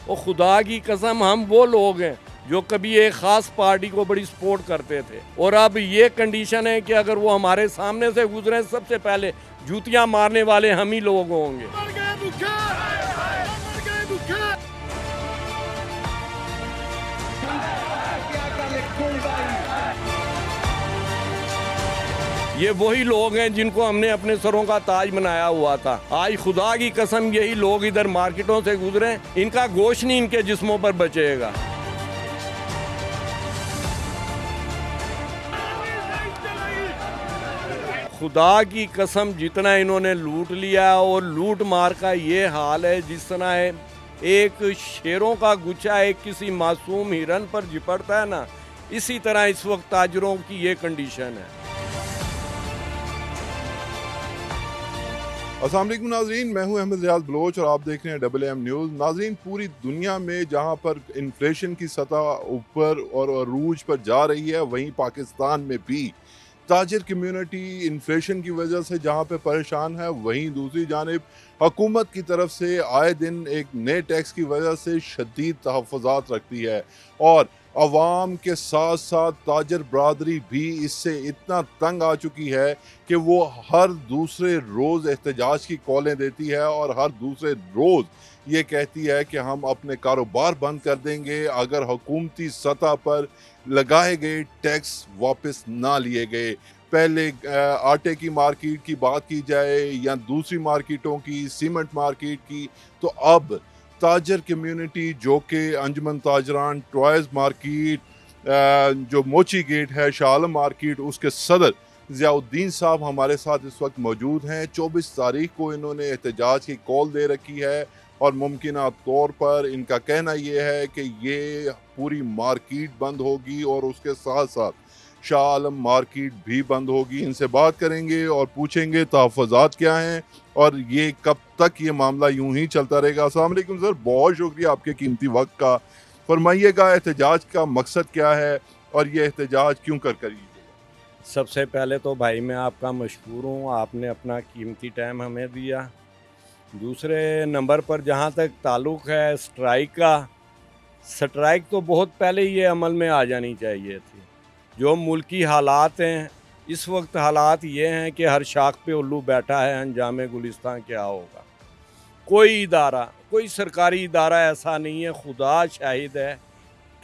और खुदा की कसम हम वो लोग हैं जो कभी एक ख़ास पार्टी को बड़ी सपोर्ट करते थे, और अब ये कंडीशन है कि अगर वो हमारे सामने से गुजरे सबसे पहले जूतियां मारने वाले हम ही लोग होंगे। ये वही लोग हैं जिनको हमने अपने सरों का ताज बनाया हुआ था। आज खुदा की कसम यही लोग इधर मार्केटों से गुजरे, इनका गोश्त नहीं इनके जिस्मों पर बचेगा। खुदा की कसम जितना इन्होंने लूट लिया, और लूट मार का ये हाल है जिस तरह है एक शेरों का गुच्छा एक किसी मासूम हिरन पर झिपटता है ना, इसी तरह इस वक्त ताजरों की ये कंडीशन है। अस्सलाम वालेकुम नाजरीन, मैं हूं अहमद रियाज बलोच और आप देख रहे हैं WM न्यूज़। नाजरीन, पूरी दुनिया में जहां पर इन्फ्लेशन की सतह ऊपर और अरूज पर जा रही है, वहीं पाकिस्तान में भी ताजिर कम्युनिटी इन्फ्लेशन की वजह से जहां पे परेशान है, वहीं दूसरी जानिब हुकूमत की तरफ से आए दिन एक नए टैक्स की वजह से शदीद तहफ़्फ़ुज़ात रखती है, और अवाम के साथ साथ ताजर बरादरी भी इससे इतना तंग आ चुकी है कि वो हर दूसरे रोज़ एहतजाज की कॉलें देती है और हर दूसरे रोज़ ये कहती है कि हम अपने कारोबार बंद कर देंगे अगर हुकूमती सतह पर लगाए गए टैक्स वापस ना लिए गए। पहले आटे की मार्केट की बात की जाए या दूसरी मार्केटों की, सीमेंट मार्केट की, तो अब ताजर कम्युनिटी जो कि अंजुमन ताजरान टॉयज़ मार्केट, जो मोची गेट है, शाह आलम मार्केट, उसके सदर ज़ियाउद्दीन साहब हमारे साथ इस वक्त मौजूद हैं। 24 तारीख को इन्होंने एहतजाज की कॉल दे रखी है और मुमकिना तौर पर इनका कहना ये है कि ये पूरी मार्केट बंद होगी और उसके साथ साथ शाह आलम मार्केट भी बंद होगी। इनसे बात करेंगे और पूछेंगे तहफ़्फ़ुज़ात क्या हैं और ये कब तक ये मामला यूं ही चलता रहेगा। अस्सलाम वालेकुम सर, बहुत शुक्रिया आपके कीमती वक्त का। फरमाइएगा, एहतजाज का मकसद क्या है और ये एहतजाज क्यों कर कीजिएगा? सबसे पहले तो भाई मैं आपका मशकूर हूँ, आपने अपना कीमती टाइम हमें दिया। दूसरे नंबर पर जहाँ तक ताल्लुक़ है स्ट्राइक का, स्ट्राइक तो बहुत पहले ही ये अमल में आ जानी चाहिए थी। जो मुल्की हालात हैं इस वक्त, हालात ये हैं कि हर शाख पे उल्लू बैठा है, अंजाम गुलिस्तान क्या होगा। कोई इदारा, कोई सरकारी इदारा ऐसा नहीं है, खुदा शाहिद है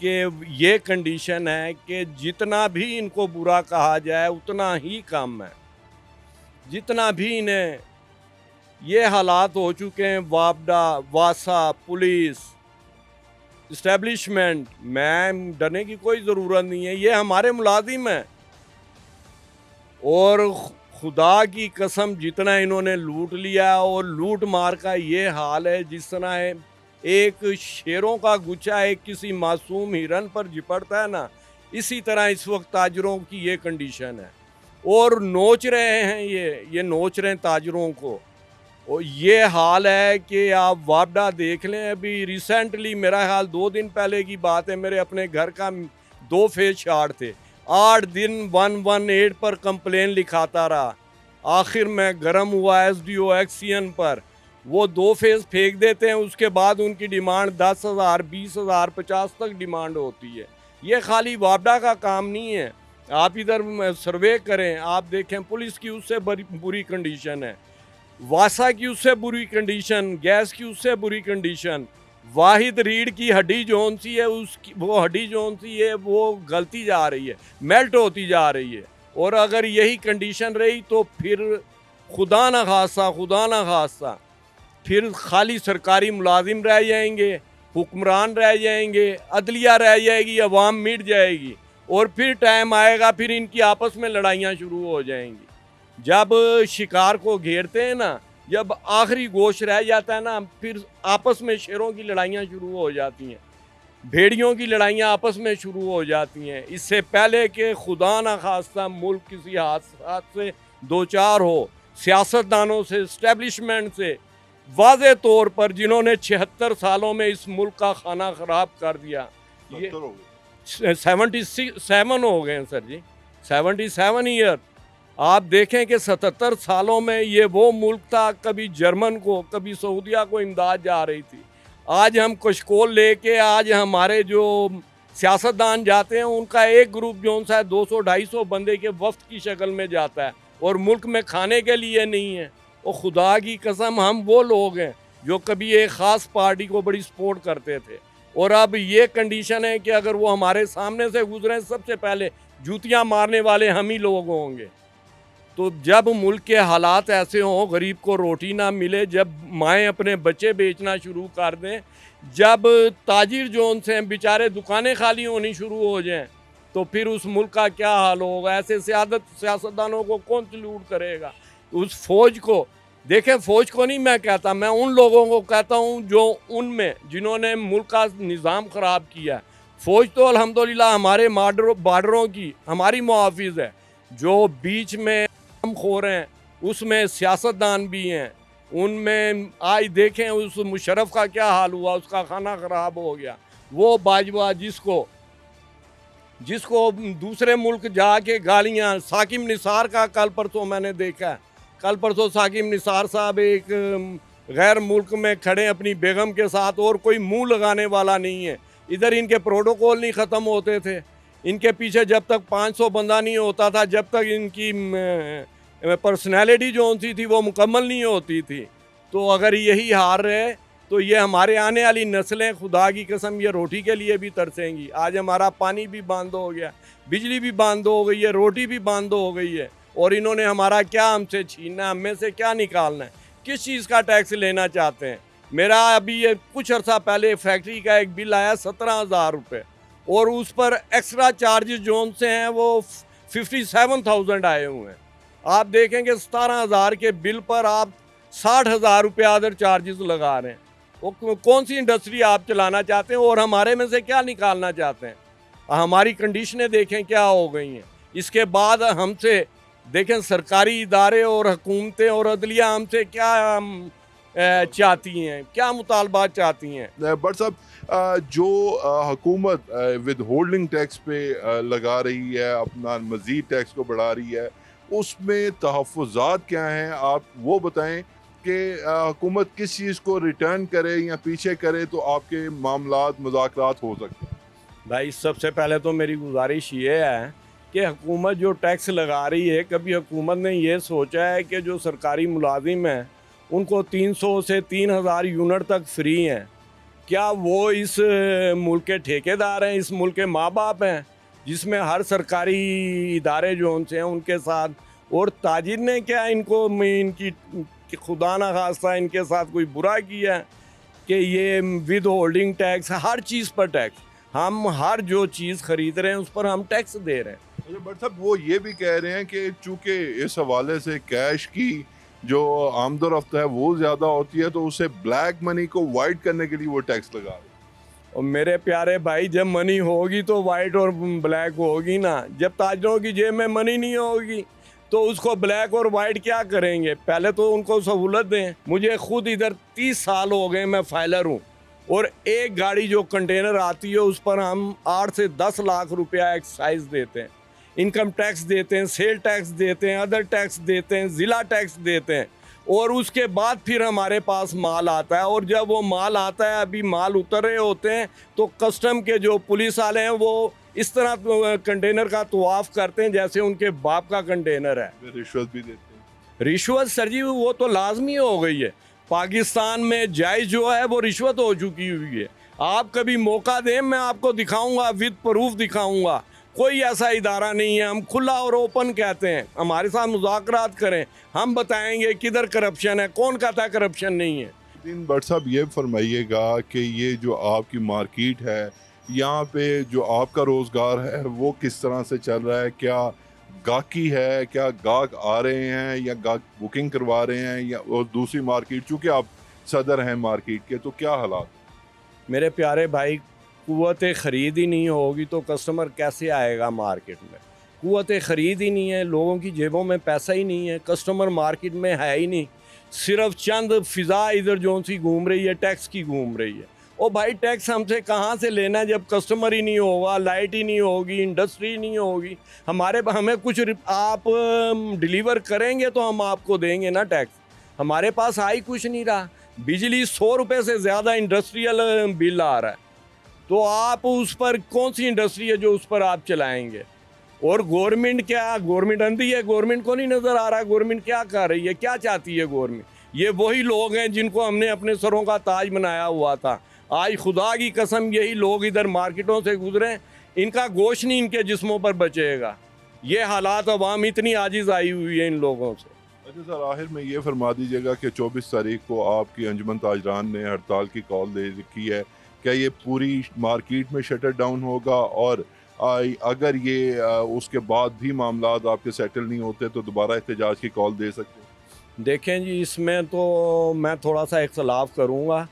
कि ये कंडीशन है कि जितना भी इनको बुरा कहा जाए उतना ही कम है। जितना भी इन्हें ये हालात हो चुके हैं, वापडा, वासा, पुलिस, इस्टेब्लिशमेंट, मैं डरने की कोई ज़रूरत नहीं है, ये हमारे मुलाजिम हैं। और खुदा की कसम जितना इन्होंने लूट लिया, और लूट मार का ये हाल है जिस तरह है एक शेरों का गुच्छा एक किसी मासूम हिरन पर झिपटता है ना, इसी तरह इस वक्त ताजरों की ये कंडीशन है। और नोच रहे हैं, ये नोच रहे हैं ताजरों को। और ये हाल है कि आप वापडा देख लें, अभी रिसेंटली मेरा ख्याल 2 दिन पहले की बात है, मेरे अपने घर का 2 फेज शार्ट थे। 8 दिन 118 पर कंप्लेन लिखाता रहा, आखिर में गर्म हुआ SDO एक्सियन पर। वो 2 फेज फेंक देते हैं, उसके बाद उनकी डिमांड 10,000, 20,000, 50 तक डिमांड होती है। ये खाली वापडा का काम नहीं है, आप इधर सर्वे करें, आप देखें पुलिस की उससे बुरी कंडीशन है, वासा की उससे बुरी कंडीशन, गैस की उससे बुरी कंडीशन। वाहिद रीढ़ की हड्डी जौन सी है, उसकी वो हड्डी जौन सी है वो गलती जा रही है, मेल्ट होती जा रही है। और अगर यही कंडीशन रही तो फिर खुदा न खासा फिर खाली सरकारी मुलाजिम रह जाएंगे, हुक्मरान रह जाएंगे, अदलिया रह जाएगी, अवाम मिट जाएगी, और फिर टाइम आएगा फिर इनकी आपस में लड़ाइयाँ शुरू हो जाएंगी। जब शिकार को घेरते हैं ना, जब आखिरी गोश्त रह जाता है ना, फिर आपस में शेरों की लड़ाइयाँ शुरू हो जाती हैं, भेड़ियों की लड़ाइयाँ आपस में शुरू हो जाती हैं। इससे पहले कि खुदा न खास्ता मुल्क किसी हादसा से दो चार हो, सियासतदानों से, इस्टेब्लिशमेंट से, वाज़े तौर पर जिन्होंने 76 सालों में इस मुल्क का खाना ख़राब कर दिया, ये 77 हो गए हैं सर जी, 77 ईयर। आप देखें कि 77 सालों में ये वो मुल्क था, कभी जर्मन को, कभी सऊदिया को इमदाद जा रही थी। आज हम कशकोल लेके आज हमारे जो सियासतदान जाते हैं उनका एक ग्रुप जो सा 200-250 बंदे के वफ्द की शक्ल में जाता है और मुल्क में खाने के लिए नहीं है। और खुदा की कसम हम वो लोग हैं जो कभी एक ख़ास पार्टी को बड़ी सपोर्ट करते थे और अब ये कंडीशन है कि अगर वो हमारे सामने से गुजरें सबसे पहले जूतियां मारने वाले हम ही लोग होंगे। तो जब मुल्क के हालात ऐसे हों, गरीब को रोटी ना मिले, जब माएँ अपने बच्चे बेचना शुरू कर दें, जब ताजिर जो उनसे बेचारे दुकानें खाली होनी शुरू हो जाएं, तो फिर उस मुल्क का क्या हाल होगा। ऐसे सियासतदानों को कौन सल्यूट करेगा। उस फौज को देखें, फौज को नहीं मैं कहता, मैं उन लोगों को कहता हूँ जो उनमें जिन्होंने मुल्क का निज़ाम ख़राब किया। फ़ौज तो अल्हम्दुलिल्लाह हमारे बार्डरों की हमारी मुहाफ़िज़ है। जो बीच में हम खोर हैं उसमें सियासतदान भी हैं। उनमें आज देखें उस मुशर्रफ का क्या हाल हुआ, उसका खाना ख़राब हो गया। वो बाजवा जिसको दूसरे मुल्क जाके गालियाँ, साकिब निसार का कल परसों मैंने देखा है, कल परसों साकिब निसार साहब एक गैर मुल्क में खड़े अपनी बेगम के साथ और कोई मुंह लगाने वाला नहीं है। इधर इनके प्रोटोकॉल नहीं ख़त्म होते थे, इनके पीछे जब तक 500 बंदा नहीं होता था, जब तक इनकी पर्सनैलिटी जो सी थी वो मुकम्मल नहीं होती थी। तो अगर यही हार रहे तो ये हमारे आने वाली नस्लें खुदा की कसम ये रोटी के लिए भी तरसेंगी। आज हमारा पानी भी बंद हो गया, बिजली भी बंद हो गई है, रोटी भी बंद हो गई है और इन्होंने हमारा क्या हमसे छीनना है, हमें से क्या निकालना है, किस चीज़ का टैक्स लेना चाहते हैं। मेरा अभी ये कुछ अर्सा पहले फैक्ट्री का एक बिल आया 17,000 रुपये और उस पर एक्स्ट्रा चार्जेस जोन से हैं वो 57,000 आए हुए हैं। आप देखेंगे 17,000 के बिल पर आप 60,000 रुपये अदर चार्जेस लगा रहे हैं। वो कौन सी इंडस्ट्री आप चलाना चाहते हैं और हमारे में से क्या निकालना चाहते हैं। हमारी कंडीशनें देखें क्या हो गई हैं। इसके बाद हमसे देखें सरकारी इदारे और हुकूमतें और अदलिया हमसे क्या चाहती हैं, क्या मुतालबात चाहती हैं। बट साहब जो हुकूमत विद होल्डिंग टैक्स पे लगा रही है, अपना मज़ीद टैक्स को बढ़ा रही है, उसमें तहफ़्फ़ुज़ात क्या हैं, आप वो बताएं कि हुकूमत किस चीज़ को रिटर्न करे या पीछे करे तो आपके मामलात मुज़ाकरात हो सकते हैं। भाई सबसे पहले तो मेरी गुजारिश ये है कि हुकूमत जो टैक्स लगा रही है, कभी हुकूमत ने ये सोचा है कि जो सरकारी मुलाजिम हैं उनको 300 से 3,000 यूनिट तक फ्री हैं। क्या वो इस मुल्क के ठेकेदार हैं, इस मुल्क के माँ बाप हैं जिसमें हर सरकारी इदारे जो उनसे हैं उनके साथ, और ताजिर ने क्या इनको इनकी खुदा ना खास्ता इनके साथ कोई बुरा किया है कि ये विद होल्डिंग टैक्स, हर चीज़ पर टैक्स, हम हर जो चीज़ ख़रीद रहे हैं उस पर हम टैक्स दे रहे हैं। अच्छा बट साहब वो ये भी कह रहे हैं कि चूँकि इस हवाले से कैश की जो आमदोरफ्त है वो ज़्यादा होती है तो उसे ब्लैक मनी को वाइट करने के लिए वो टैक्स लगा रहे हैं। और मेरे प्यारे भाई जब मनी होगी तो वाइट और ब्लैक होगी ना। जब ताजरों की जेब में मनी नहीं होगी तो उसको ब्लैक और वाइट क्या करेंगे। पहले तो उनको सहूलत दें। मुझे खुद इधर 30 साल हो गए, मैं फाइलर हूँ और एक गाड़ी जो कंटेनर आती है उस पर हम 8 से 10 लाख रुपया एक्साइज देते हैं, इनकम टैक्स देते हैं, सेल टैक्स देते हैं, अदर टैक्स देते हैं, ज़िला टैक्स देते हैं और उसके बाद फिर हमारे पास माल आता है। और जब वो माल आता है, अभी माल उतर रहे होते हैं तो कस्टम के जो पुलिस वाले हैं वो इस तरह कंटेनर का तवाफ़ करते हैं जैसे उनके बाप का कंटेनर है। रिश्वत भी देते हैं। रिश्वत सर जी वो तो लाजमी हो गई है। पाकिस्तान में जायज़ जो है वो रिश्वत हो चुकी हुई है। आप कभी मौका दें, मैं आपको दिखाऊंगा, विद प्रूफ दिखाऊंगा। कोई ऐसा इदारा नहीं है, हम खुला और ओपन कहते हैं, हमारे साथ मुज़ाकरात करें, हम बताएंगे किधर करप्शन है, कौन कहता है करप्शन नहीं है। लेकिन बट साहब ये फरमाइएगा कि ये जो आपकी मार्केट है, यहाँ पे जो आपका रोज़गार है वो किस तरह से चल रहा है? क्या गाहकी है, क्या गाहक आ रहे हैं या गाहक बुकिंग करवा रहे हैं, या और दूसरी मार्केट चूँकि आप सदर हैं मार्केट के, तो क्या हालात? मेरे प्यारे भाई, क़ुव्वत ख़रीद ही नहीं होगी तो कस्टमर कैसे आएगा मार्केट में। क़ुव्वत ख़रीद ही नहीं है, लोगों की जेबों में पैसा ही नहीं है, कस्टमर मार्केट में है ही नहीं। सिर्फ चंद फ़िज़ा इधर जो सी घूम रही है, टैक्स की घूम रही है। ओ भाई टैक्स हमसे कहाँ से लेना है जब कस्टमर ही नहीं होगा, लाइट ही नहीं होगी, इंडस्ट्री नहीं होगी। हमें कुछ आप डिलीवर करेंगे तो हम आपको देंगे ना टैक्स। हमारे पास आ ही कुछ नहीं रहा। बिजली 100 रुपये से ज़्यादा इंडस्ट्रियल बिल आ रहा है, तो आप उस पर कौन सी इंडस्ट्री है जो उस पर आप चलाएंगे? और गवर्नमेंट क्या, गवर्नमेंट अंधी है, गवर्नमेंट को नहीं नज़र आ रहा है गवर्नमेंट क्या कर रही है, क्या चाहती है गवर्नमेंट? ये वही लोग हैं जिनको हमने अपने सरों का ताज बनाया हुआ था। आज खुदा की कसम यही लोग इधर मार्केटों से गुजरे, इनका गोश्त नहीं इनके जिस्मों पर बचेगा। ये हालात अवाम इतनी आजिज़ आई हुई है इन लोगों से। अच्छा सर, आखिर में ये फरमा दीजिएगा कि 24 तारीख को आपकी अंजुमन ताजरान ने हड़ताल की कॉल दे रखी है, क्या ये पूरी मार्केट में शटर डाउन होगा? और अगर ये उसके बाद भी मामलात आपके सेटल नहीं होते तो दोबारा एहतजाज की कॉल दे सकते हैं? देखें जी, इसमें तो मैं थोड़ा सा इख्तलाफ करूँगा।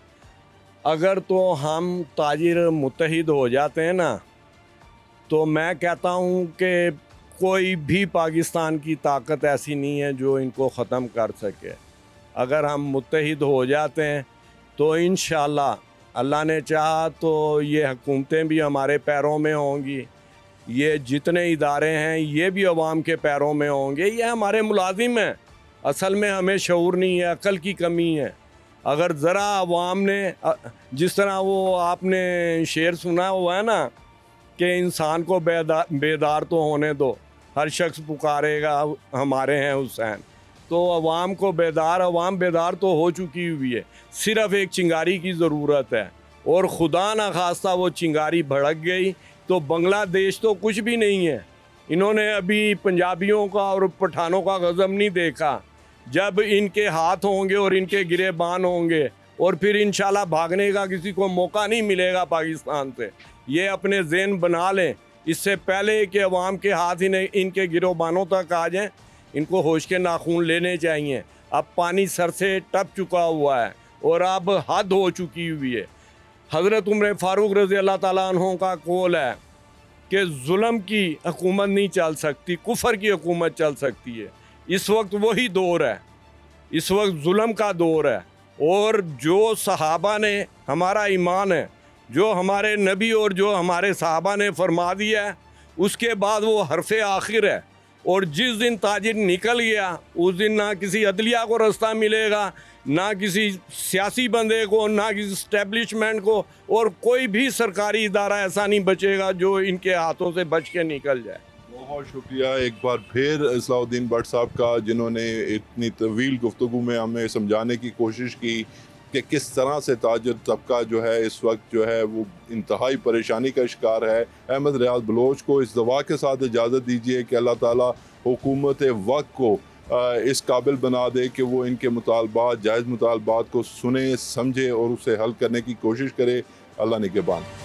अगर तो हम ताजिर मुत्तहिद हो जाते हैं ना, तो मैं कहता हूँ कि कोई भी पाकिस्तान की ताकत ऐसी नहीं है जो इनको ख़त्म कर सके। अगर हम मुत्तहिद हो जाते हैं तो इंशाअल्लाह अल्लाह ने चाहा तो ये हुकूमतें भी हमारे पैरों में होंगी, ये जितने इदारे हैं ये भी अवाम के पैरों में होंगे। ये हमारे मुलाजिम हैं, असल में हमें शऊर नहीं है, अकल की कमी है। अगर ज़रा अवाम ने जिस तरह वो आपने शेर सुना हुआ है ना कि इंसान को बेदार तो होने दो, हर शख्स पुकारेगा हमारे हैं हुसैन। तो अवाम को बेदार, अवाम बेदार तो हो चुकी हुई है, सिर्फ़ एक चिंगारी की ज़रूरत है। और खुदा ना खास्ता वो चिंगारी भड़क गई तो बांग्लादेश तो कुछ भी नहीं है। इन्होंने अभी पंजाबियों का और पठानों का गज़ब नहीं देखा। जब इनके हाथ होंगे और इनके गिरेबान होंगे और फिर इंशाल्लाह भागने का किसी को मौका नहीं मिलेगा पाकिस्तान से। ये अपने ज़हन बना लें, इससे पहले कि अवाम के हाथ इनके गिरोबानों तक आ जाएं, इनको होश के नाखून लेने चाहिए। अब पानी सर से टप चुका हुआ है और अब हद हो चुकी हुई है। हज़रत उमर फ़ारूक रज़ी अल्लाह ताला अन्हों का कौल है कि जुल्म की हुकूमत नहीं चल सकती, कुफर की हुकूमत चल सकती है। इस वक्त वही दौर है, इस वक्त जुल्म का दौर है। और जो सहाबा ने, हमारा ईमान है, जो हमारे नबी और जो हमारे सहाबा ने फरमा दिया है, उसके बाद वो हरफ़े आखिर है। और जिस दिन ताजिर निकल गया उस दिन ना किसी अदलिया को रास्ता मिलेगा, ना किसी सियासी बंदे को, ना किसी इस्टेब्लिशमेंट को, और कोई भी सरकारी इदारा ऐसा नहीं बचेगा जो इनके हाथों से बच के निकल जाए। बहुत शुक्रिया एक बार फिर इस्लाउद्दीन भट्ट साहब का, जिन्होंने इतनी तवील गुफ्तगू में हमें समझाने की कोशिश की कि किस तरह से ताजिर तबका जो है इस वक्त जो है वो इंतहाई परेशानी का शिकार है। अहमद रियाज बलोच को इस दुआ के साथ इजाज़त दीजिए कि अल्लाह ताला हुकूमत वक्त को इस काबिल बना दे कि वो इनके मुतालबात, जायज़ मुतालबात को सुने, समझे और उसे हल करने की कोशिश करे। अल्लाह निगहबान।